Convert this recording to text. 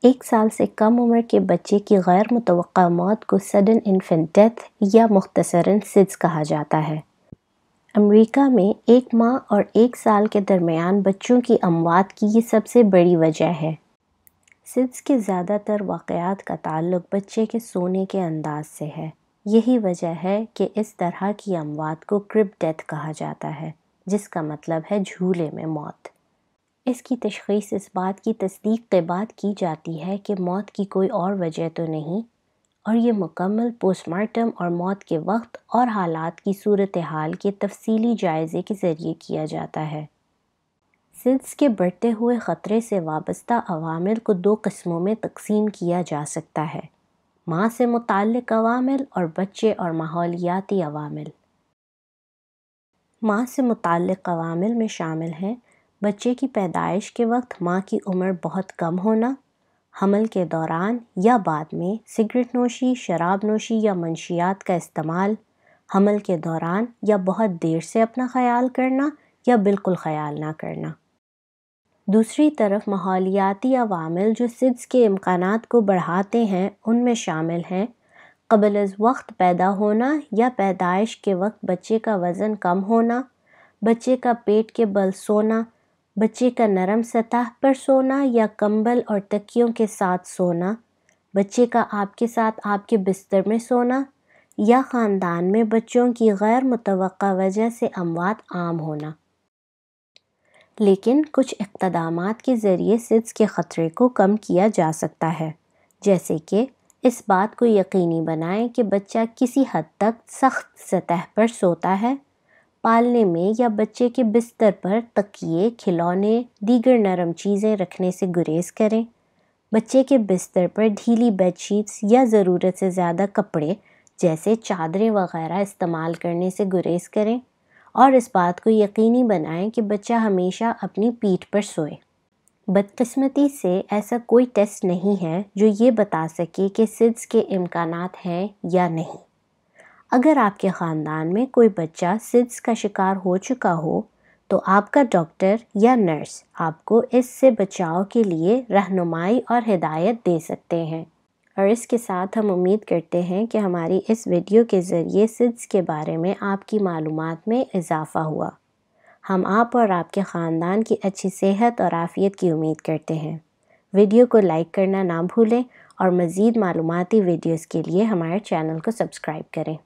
1 سال سے کم عمر کے بچے کی غیر متوقع موت کو سڈن انفنٹ ڈیتھ یا مختصراً سڈس کہا جاتا ہے۔ امریکہ میں 1 ماہ اور 1 سال کے درمیان بچوں کی اموات کی یہ سب سے بڑی وجہ ہے۔ سڈس کے زیادہ تر واقعات کا تعلق بچے کے سونے کے انداز سے ہے۔ یہی وجہ ہے کہ اس طرح کی اموات کو کرب ڈیتھ کہا جاتا ہے، جس کا مطلب ہے جھولے میں موت۔ اس کی تشخیص اس بات کی تصدیق کے بعد کی جاتی ہے کہ موت کی کوئی اور وجہ تو نہیں، اور یہ مکمل پوسٹ مارٹم اور موت کے وقت اور حالات کی صورتحال کے تفصیلی جائزے کے ذریعے کیا جاتا ہے۔ سڈس کے بڑھتے ہوئے خطرے سے وابستہ عوامل کو 2 قسموں میں تقسیم کیا جا سکتا ہے: ماں سے متعلق عوامل اور بچے اور ماحولیاتی عوامل۔ ماں سے متعلق عوامل میں شامل ہیں بچے کی پیدائش کے وقت ماں کی عمر بہت کم ہونا، حمل کے دوران یا بعد میں سگریٹ نوشی، شراب نوشی یا منشیات کا استعمال، حمل کے دوران یا بہت دیر سے اپنا خیال کرنا یا بالکل خیال نہ کرنا۔ دوسری طرف ماحولیاتی عوامل جو سڈس کے امکانات کو بڑھاتے ہیں ان میں شامل ہیں قبل از وقت پیدا ہونا یا پیدائش کے وقت بچے کا وزن کم ہونا، بچے کا پیٹ کے بل سونا، بچے کا نرم سطح پر سونا یا کمبل اور تکیوں کے ساتھ سونا، بچے کا آپ کے ساتھ آپ کے بستر میں سونا، یا خاندان میں بچوں کی غیر متوقع وجہ سے اموات عام ہونا۔ لیکن کچھ اقدامات کے ذریعے سڈس کے خطرے کو کم کیا جا سکتا ہے، جیسے کہ اس بات کو یقینی بنائیں کہ بچہ کسی حد تک سخت سطح پر سوتا ہے، پالنے میں یا بچے کے بستر پر تکیے، کھلونے، دیگر نرم چیزیں رکھنے سے گریز کریں، بچے کے بستر پر ڈھیلی بیڈ شیٹس یا ضرورت سے زیادہ کپڑے جیسے چادریں وغیرہ استعمال کرنے سے گریز کریں، اور اس بات کو یقینی بنائیں کہ بچہ ہمیشہ اپنی پیٹھ پر سوئے۔ بدقسمتی سے ایسا کوئی ٹیسٹ نہیں ہے جو یہ بتا سکے کہ سڈس کے امکانات ہیں یا نہیں۔ اگر آپ کے خاندان میں کوئی بچہ سڈس کا شکار ہو چکا ہو تو آپ کا ڈاکٹر یا نرس آپ کو اس سے بچاؤ کے لیے رہنمائی اور ہدایت دے سکتے ہیں۔ اور اس کے ساتھ ہم امید کرتے ہیں کہ ہماری اس ویڈیو کے ذریعے سڈس کے بارے میں آپ کی معلومات میں اضافہ ہوا۔ ہم آپ اور آپ کے خاندان کی اچھی صحت اور عافیت کی امید کرتے ہیں۔ ویڈیو کو لائک کرنا نہ بھولیں اور مزید معلوماتی ویڈیوز کے لیے ہمارے چینل کو سبسکرائب کریں۔